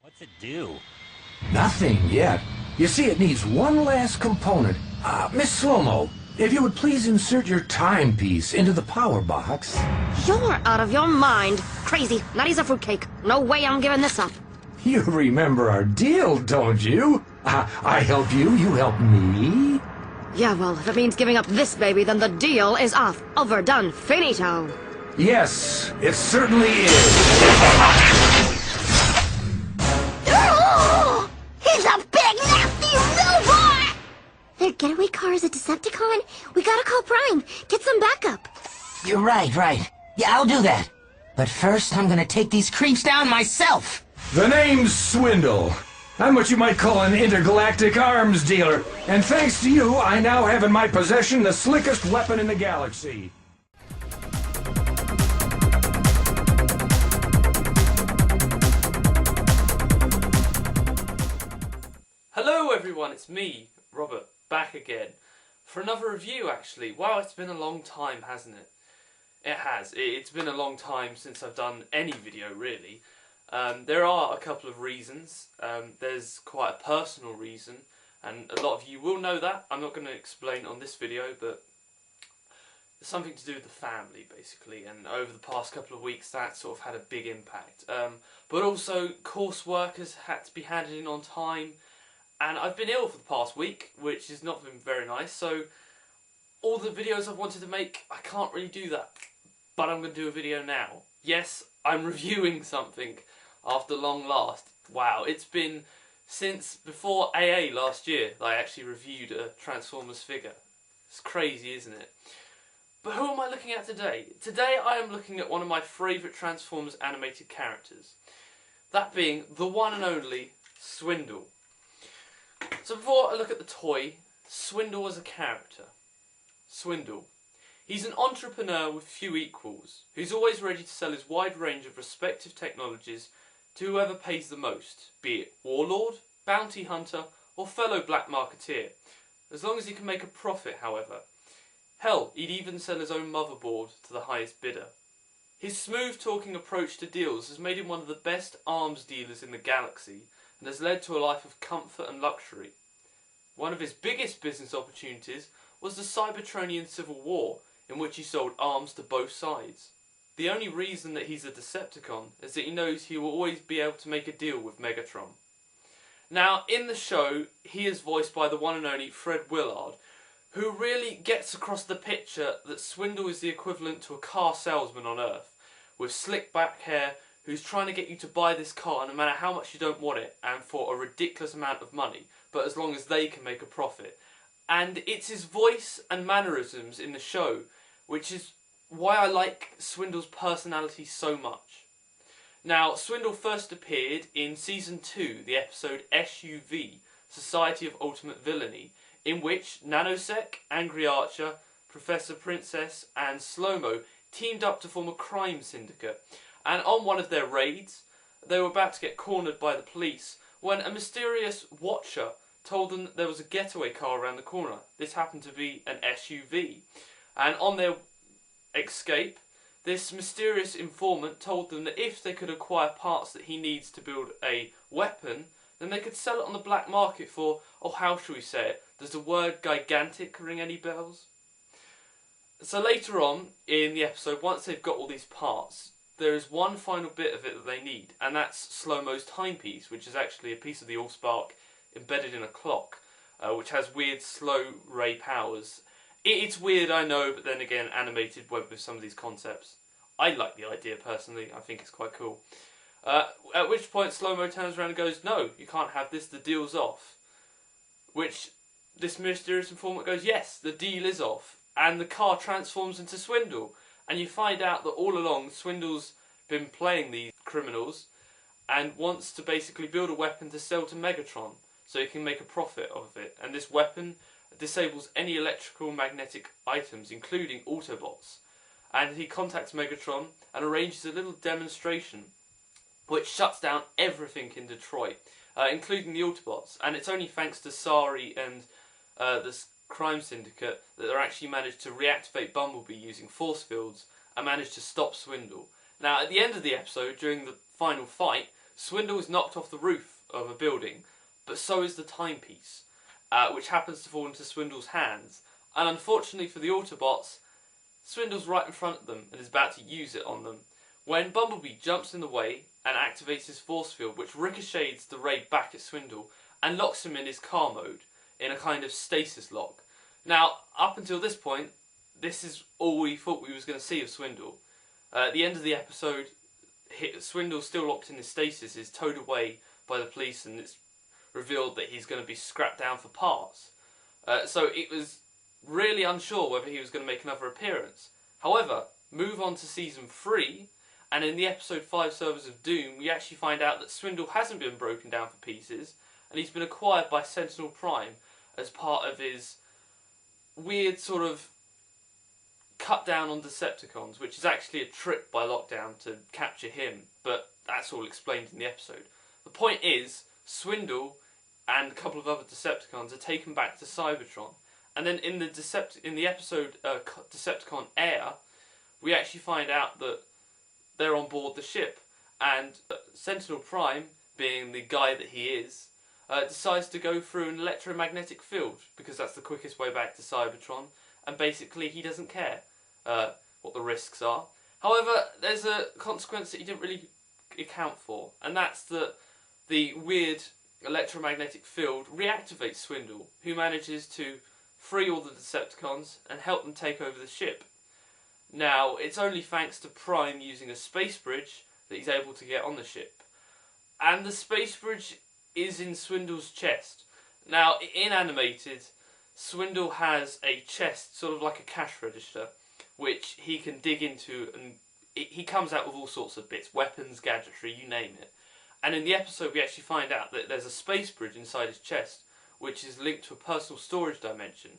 What's it do? Nothing yet. You see, it needs one last component. Miss Slow-Mo, if you would please insert your timepiece into the power box. You're out of your mind. Crazy. Nutty's a fruitcake. No way I'm giving this up. You remember our deal, don't you? I help you, you help me. Yeah, well, if it means giving up this baby, then the deal is off. Overdone. Finito. Yes, it certainly is. He's a big, nasty robot! Their getaway car is a Decepticon? We gotta call Prime. Get some backup. You're right. Yeah, I'll do that. But first, I'm gonna take these creeps down myself. The name's Swindle. I'm what you might call an intergalactic arms dealer. And thanks to you, I now have in my possession the slickest weapon in the galaxy. Hello everyone, it's me, Robert, back again for another review actually. Wow, it's been a long time, hasn't it? It has. It's been a long time since I've done any video really. There are a couple of reasons. There's quite a personal reason, and a lot of you will know that. I'm not going to explain on this video, but it's something to do with the family basically, and over the past couple of weeks that sort of had a big impact. But also coursework has had to be handed in on time, and I've been ill for the past week, which has not been very nice, so all the videos I've wanted to make, I can't really do that. But I'm going to do a video now. Yes, I'm reviewing something after long last. Wow, it's been since before AA last year that I actually reviewed a Transformers figure. It's crazy, isn't it? But who am I looking at today? Today I am looking at one of my favourite Transformers animated characters. That being the one and only Swindle. So before I look at the toy, Swindle as a character. Swindle. He's an entrepreneur with few equals, who's always ready to sell his wide range of respective technologies to whoever pays the most, be it warlord, bounty hunter, or fellow black marketeer, as long as he can make a profit, however. Hell, he'd even sell his own motherboard to the highest bidder. His smooth-talking approach to deals has made him one of the best arms dealers in the galaxy, and has led to a life of comfort and luxury. One of his biggest business opportunities was the Cybertronian Civil War, in which he sold arms to both sides. The only reason that he's a Decepticon is that he knows he will always be able to make a deal with Megatron. Now, in the show, he is voiced by the one and only Fred Willard, who really gets across the picture that Swindle is the equivalent to a car salesman on Earth, with slick back hair, who's trying to get you to buy this car no matter how much you don't want it, and for a ridiculous amount of money, but as long as they can make a profit. And it's his voice and mannerisms in the show, which is why I like Swindle's personality so much. Now, Swindle first appeared in Season 2, the episode SUV, Society of Ultimate Villainy, in which Nanosec, Angry Archer, Professor Princess and Slow-Mo teamed up to form a crime syndicate. And on one of their raids, they were about to get cornered by the police when a mysterious watcher told them that there was a getaway car around the corner. This happened to be an SUV. And on their escape, this mysterious informant told them that if they could acquire parts that he needs to build a weapon, then they could sell it on the black market for, oh, how shall we say it? Does the word gigantic ring any bells? So later on in the episode, once they've got all these parts, there is one final bit of it that they need, and that's Slow-Mo's timepiece, which is actually a piece of the Allspark embedded in a clock, which has weird slow ray powers. It's weird, I know, but then again, animated went with some of these concepts. I like the idea personally, I think it's quite cool. At which point Slow-Mo turns around and goes, no, you can't have this, the deal's off. Which this mysterious informant goes, yes, the deal is off. And the car transforms into Swindle. And you find out that all along Swindle's been playing these criminals and wants to basically build a weapon to sell to Megatron so he can make a profit of it. And this weapon disables any electrical magnetic items, including Autobots. And he contacts Megatron and arranges a little demonstration which shuts down everything in Detroit, including the Autobots. And it's only thanks to Sari and this crime syndicate that they actually managed to reactivate Bumblebee using force fields and managed to stop Swindle. Now, at the end of the episode, during the final fight, Swindle is knocked off the roof of a building, but so is the timepiece, which happens to fall into Swindle's hands. And unfortunately for the Autobots, Swindle's right in front of them and is about to use it on them, when Bumblebee jumps in the way and activates his force field, which ricochets the ray back at Swindle and locks him in his car mode, in a kind of stasis lock. Now, up until this point, this is all we thought we was going to see of Swindle. At the end of the episode, Swindle's still locked in his stasis, is towed away by the police, and it's revealed that he's going to be scrapped down for parts. So it was really unsure whether he was going to make another appearance. However, move on to Season 3, and in the episode 5 Servers of Doom, we actually find out that Swindle hasn't been broken down for pieces, and he's been acquired by Sentinel Prime as part of his weird sort of cut down on Decepticons, which is actually a trick by Lockdown to capture him, but that's all explained in the episode. The point is, Swindle and a couple of other Decepticons are taken back to Cybertron, and then in the episode Decepticon Air, we actually find out that they're on board the ship, and Sentinel Prime, being the guy that he is, decides to go through an electromagnetic field, because that's the quickest way back to Cybertron, and basically he doesn't care what the risks are. However, there's a consequence that he didn't really account for, and that's that the weird electromagnetic field reactivates Swindle, who manages to free all the Decepticons and help them take over the ship. Now, it's only thanks to Prime using a space bridge that he's able to get on the ship. And the space bridge is in Swindle's chest. Now, in animated, Swindle has a chest, sort of like a cash register, which he can dig into, and he comes out with all sorts of bits, weapons, gadgetry, you name it. And in the episode we actually find out that there's a space bridge inside his chest, which is linked to a personal storage dimension,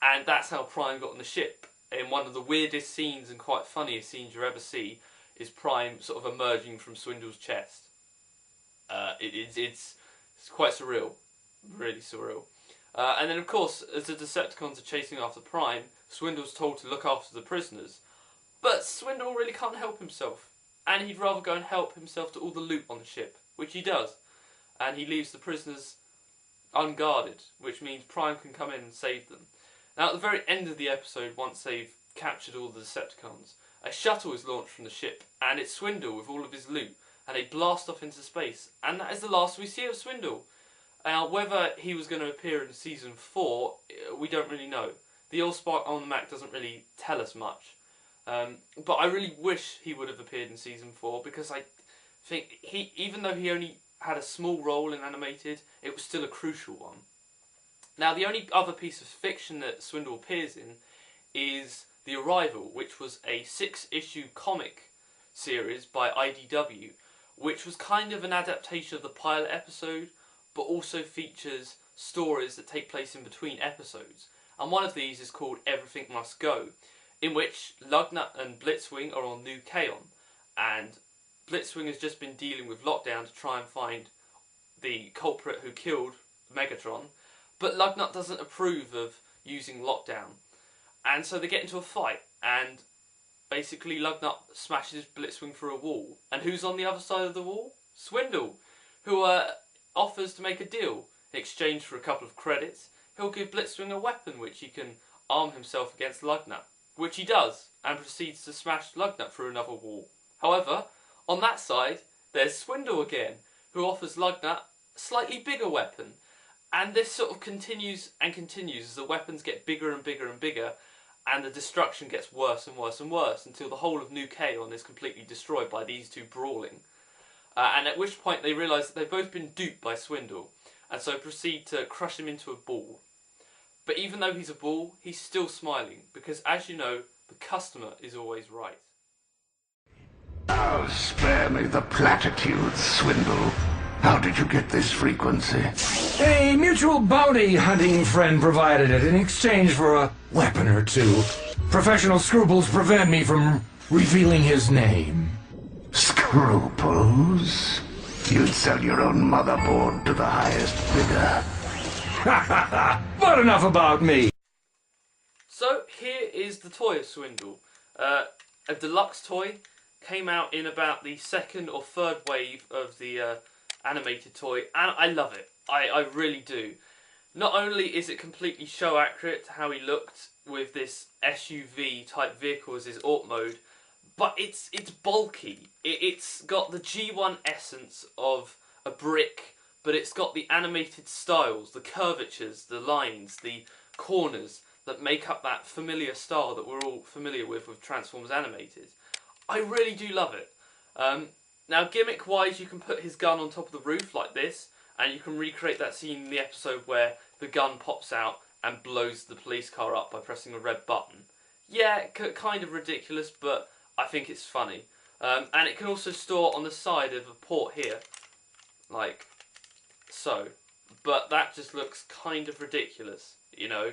and that's how Prime got on the ship. In one of the weirdest scenes and quite funniest scenes you ever see, is Prime sort of emerging from Swindle's chest. It's quite surreal, really surreal. And then of course, as the Decepticons are chasing after Prime, Swindle's told to look after the prisoners. But Swindle really can't help himself, and he'd rather go and help himself to all the loot on the ship, which he does. And he leaves the prisoners unguarded, which means Prime can come in and save them. Now at the very end of the episode, once they've captured all the Decepticons, a shuttle is launched from the ship, and it's Swindle with all of his loot, and they blast off into space, and that is the last we see of Swindle. Now, whether he was going to appear in Season 4, we don't really know. The Allspark on the Mac doesn't really tell us much. But I really wish he would have appeared in Season 4, because I think even though he only had a small role in animated, it was still a crucial one. Now, the only other piece of fiction that Swindle appears in is The Arrival, which was a 6-issue comic series by IDW, which was kind of an adaptation of the pilot episode, but also features stories that take place in between episodes. And one of these is called Everything Must Go, in which Lugnut and Blitzwing are on New Kaon, and Blitzwing has just been dealing with Lockdown to try and find the culprit who killed Megatron, but Lugnut doesn't approve of using Lockdown, and so they get into a fight, and basically Lugnut smashes Blitzwing through a wall, and who's on the other side of the wall? Swindle, who offers to make a deal. In exchange for a couple of credits, he'll give Blitzwing a weapon which he can arm himself against Lugnut, which he does, and proceeds to smash Lugnut through another wall. However, on that side, there's Swindle again, who offers Lugnut a slightly bigger weapon, and this sort of continues and continues as the weapons get bigger and bigger and bigger, and the destruction gets worse and worse and worse, until the whole of New Kaon is completely destroyed by these two brawling. And at which point they realise that they've both been duped by Swindle, and so proceed to crush him into a ball. But even though he's a ball, he's still smiling, because as you know, the customer is always right. Oh, spare me the platitudes, Swindle. How did you get this frequency? A mutual bounty hunting friend provided it in exchange for a weapon or two. Professional scruples prevent me from revealing his name. Scruples? You'd sell your own motherboard to the highest bidder. Ha ha ha! But enough about me! So, here is the toy of Swindle. A deluxe toy. came out in about the second or third wave of the animated toy, and I love it. I really do. Not only is it completely show accurate to how he looked with this SUV type vehicle as his Auto mode, but it's bulky. It's got the G1 essence of a brick, but it's got the animated styles, the curvatures, the lines, the corners that make up that familiar style that we're all familiar with Transformers Animated. I really do love it. Now, gimmick-wise, you can put his gun on top of the roof like this, and you can recreate that scene in the episode where the gun pops out and blows the police car up by pressing a red button. Yeah, kind of ridiculous, but I think it's funny. And it can also store on the side of a port here, like so. But that just looks kind of ridiculous, you know,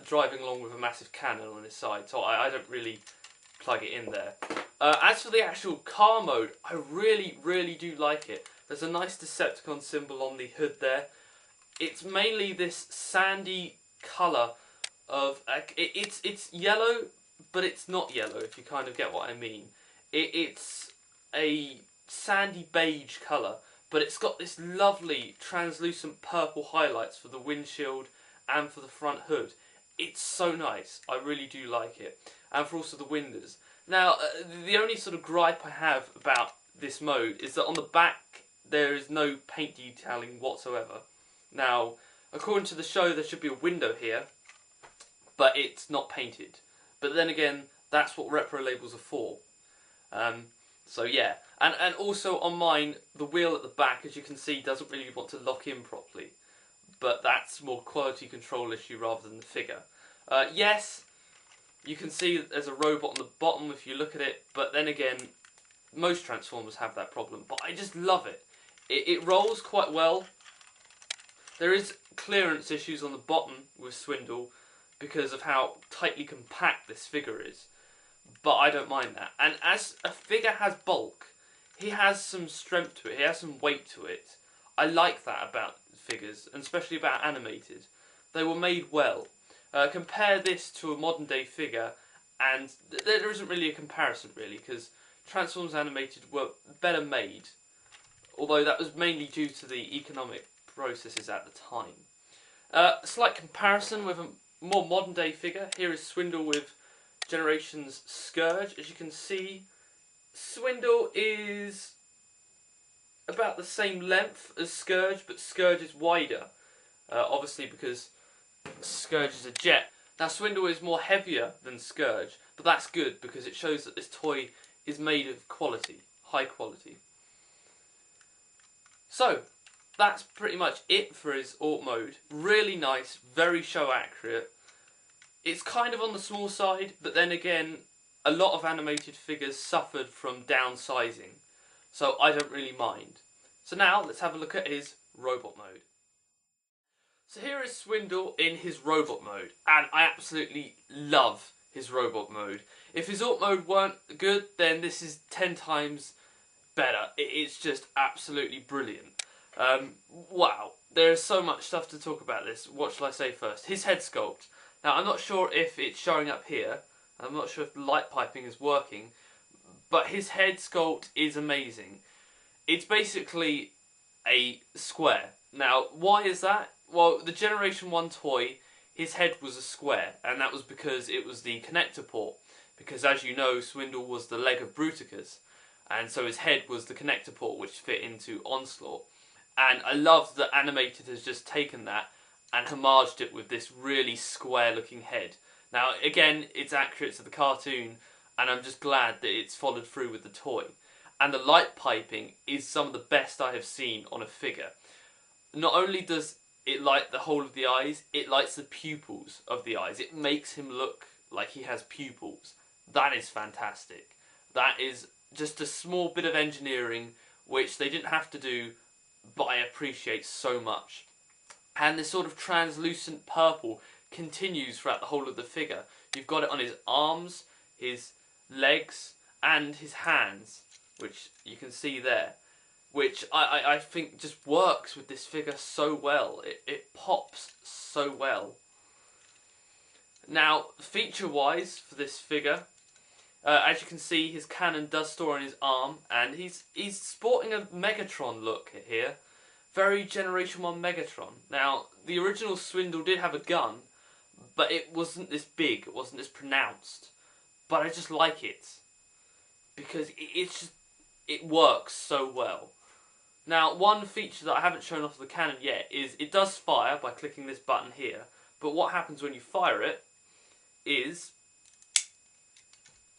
driving along with a massive cannon on his side. So I don't really plug it in there. As for the actual car mode, I really do like it. There's a nice Decepticon symbol on the hood there. It's mainly this sandy colour of... it's yellow, but it's not yellow, if you kind of get what I mean. It's a sandy beige colour, but it's got this lovely translucent purple highlights for the windshield and for the front hood. It's so nice. I really do like it. And for also the windows. Now, the only sort of gripe I have about this mode is that on the back there is no paint detailing whatsoever. Now, according to the show, there should be a window here, but it's not painted. But then again, that's what repro labels are for. So yeah, and also on mine, the wheel at the back, as you can see, doesn't really want to lock in properly. But that's more quality control issue rather than the figure. Yes, you can see that there's a robot on the bottom if you look at it, but then again, most Transformers have that problem. But I just love it. It rolls quite well. There is clearance issues on the bottom with Swindle because of how tightly compact this figure is. But I don't mind that. And as a figure has bulk, he has some strength to it, he has some weight to it. I like that about figures, and especially about animated. They were made well. Compare this to a modern day figure, and there isn't really a comparison really, because Transformers Animated were better made. Although that was mainly due to the economic processes at the time. Slight comparison with a more modern day figure. Here is Swindle with Generations Scourge. As you can see, Swindle is about the same length as Scourge, but Scourge is wider. Obviously because Scourge is a jet. Now Swindle is more heavier than Scourge, but that's good because it shows that this toy is made of quality, high quality. So, that's pretty much it for his Auto mode. Really nice, very show accurate. It's kind of on the small side, but then again, a lot of animated figures suffered from downsizing, so I don't really mind. So now, let's have a look at his robot mode. So here is Swindle in his robot mode, and I absolutely love his robot mode. If his Auto mode weren't good, then this is 10 times better. It's just absolutely brilliant. Wow, there's so much stuff to talk about this. What shall I say first? His head sculpt. Now, I'm not sure if it's showing up here. I'm not sure if the light piping is working, but his head sculpt is amazing. It's basically a square. Now, why is that? Well, the Generation 1 toy, his head was a square, and that was because it was the connector port. Because as you know, Swindle was the leg of Bruticus, and so his head was the connector port which fit into Onslaught. And I love that Animated has just taken that and homaged it with this really square looking head. Now again, it's accurate to the cartoon, and I'm just glad that it's followed through with the toy. And the light piping is some of the best I have seen on a figure. Not only does it light the whole of the eyes, it lights the pupils of the eyes. It makes him look like he has pupils. That is fantastic. That is just a small bit of engineering which they didn't have to do, but I appreciate so much. And this sort of translucent purple continues throughout the whole of the figure. You've got it on his arms, his legs, and his hands, which you can see there, which I think just works with this figure so well. It pops so well. Now, feature-wise for this figure, As you can see, his cannon does store on his arm, and he's sporting a Megatron look here. Very Generation 1 Megatron. Now, the original Swindle did have a gun, but it wasn't this big, it wasn't this pronounced. But I just like it, because it works so well. Now, one feature that I haven't shown off the cannon yet is it does fire by clicking this button here, but what happens when you fire it is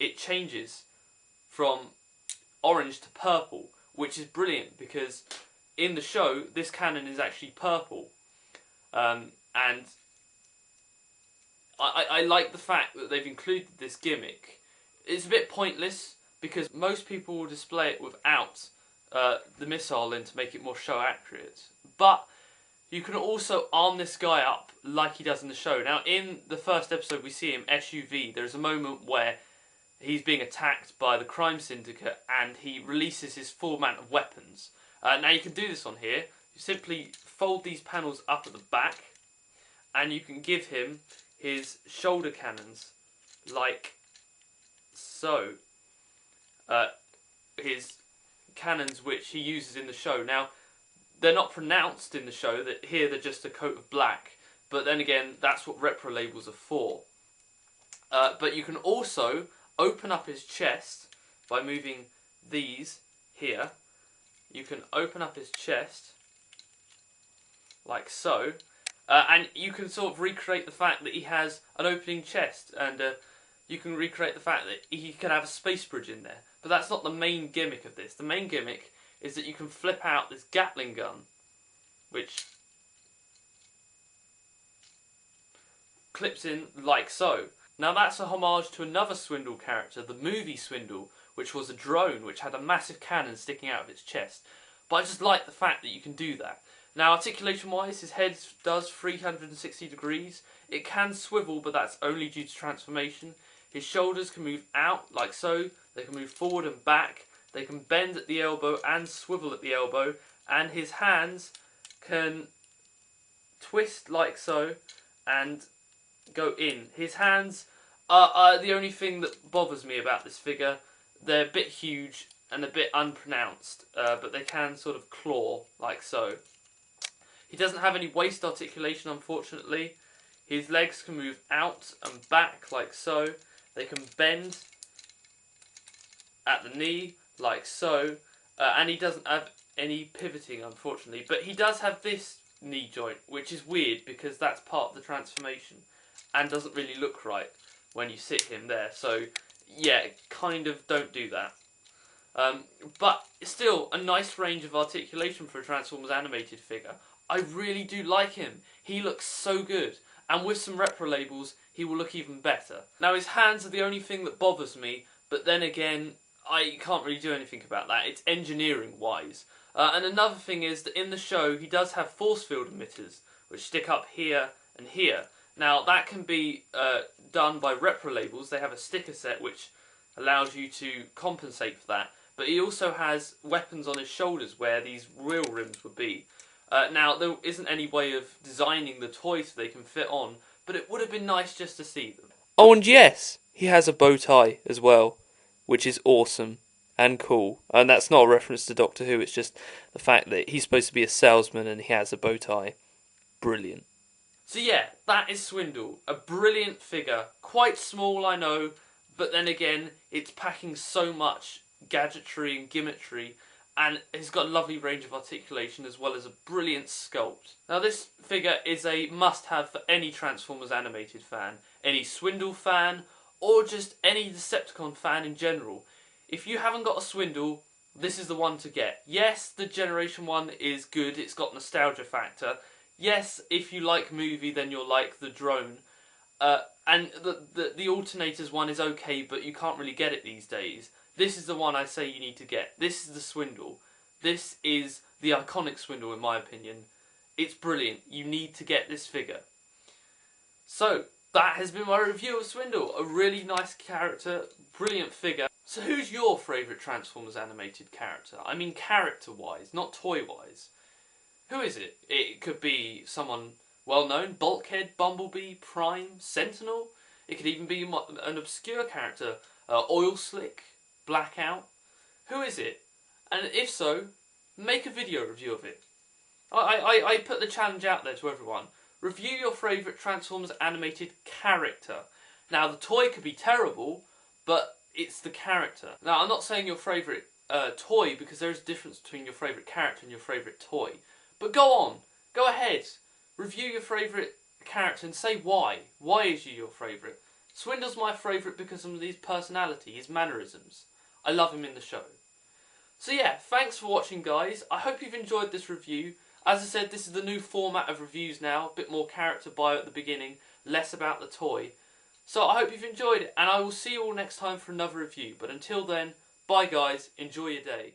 it changes from orange to purple, which is brilliant because in the show this cannon is actually purple, and I like the fact that they've included this gimmick. It's a bit pointless because most people will display it without the missile in to make it more show accurate, but you can also arm this guy up like he does in the show. Now, in the first episode we see him SUV. There's a moment where he's being attacked by the crime syndicate and he releases his full amount of weapons. Now you can do this on here. You simply fold these panels up at the back and you can give him his shoulder cannons like so. His cannons which he uses in the show. Now, they're not pronounced in the show, that here they're just a coat of black, but then again that's what repro labels are for. But you can also open up his chest by moving these here. You can open up his chest like so, and you can sort of recreate the fact that he has an opening chest, and you can recreate the fact that he can have a space bridge in there. But that's not the main gimmick of this. The main gimmick is that you can flip out this Gatling gun, which clips in like so. Now that's a homage to another Swindle character, the movie Swindle, which was a drone which had a massive cannon sticking out of its chest. But I just like the fact that you can do that. Now, articulation wise, his head does 360 degrees. It can swivel, but that's only due to transformation. His shoulders can move out like so. They can move forward and back. They can bend at the elbow and swivel at the elbow. And his hands can twist like so and go in. His hands are the only thing that bothers me about this figure. They're a bit huge and a bit unpronounced, but they can sort of claw like so. He doesn't have any waist articulation, unfortunately. His legs can move out and back like so. They can bend at the knee like so, and he doesn't have any pivoting, unfortunately. But he does have this knee joint, which is weird because that's part of the transformation and doesn't really look right when you sit him there. So yeah, kind of don't do that. But still, a nice range of articulation for a Transformers animated figure. I really do like him. He looks so good. And with some repro labels, he will look even better. Now, his hands are the only thing that bothers me, but then again, I can't really do anything about that. It's engineering-wise. And another thing is that in the show, he does have force field emitters, which stick up here and here. Now, that can be done by repro labels. They have a sticker set which allows you to compensate for that. But he also has weapons on his shoulders where these real rims would be. Now, there isn't any way of designing the toy so they can fit on, but it would have been nice just to see them. Oh, and yes, he has a bow tie as well, which is awesome and cool. And that's not a reference to Doctor Who, it's just the fact that he's supposed to be a salesman and he has a bow tie. Brilliant. So yeah, that is Swindle. A brilliant figure. Quite small, I know, but then again, it's packing so much gadgetry and gimmickry, and he's got a lovely range of articulation as well as a brilliant sculpt. Now this figure is a must-have for any Transformers animated fan, any Swindle fan, or just any Decepticon fan in general. If you haven't got a Swindle, this is the one to get. Yes, the Generation 1 is good, it's got nostalgia factor. Yes, if you like movie, then you'll like the drone. And the Alternators one is okay, but you can't really get it these days. This is the one I say you need to get. This is the Swindle. This is the iconic Swindle, in my opinion. It's brilliant. You need to get this figure. So, that has been my review of Swindle. A really nice character, brilliant figure. So who's your favourite Transformers animated character? I mean character-wise, not toy-wise. Who is it? It could be someone well-known, Bulkhead, Bumblebee, Prime, Sentinel. It could even be an obscure character, Oil Slick? Blackout? Who is it? And if so, make a video review of it. I put the challenge out there to everyone. Review your favourite Transformers animated character. Now, the toy could be terrible, but it's the character. Now, I'm not saying your favourite toy, because there is a difference between your favourite character and your favourite toy. But go on, go ahead, review your favourite character and say why. Why is he your favourite? Swindle's my favourite because of his personality, his mannerisms. I love him in the show. So yeah, thanks for watching, guys. I hope you've enjoyed this review. As I said, this is the new format of reviews now. A bit more character bio at the beginning, less about the toy. So I hope you've enjoyed it, and I will see you all next time for another review. But until then, bye guys, enjoy your day.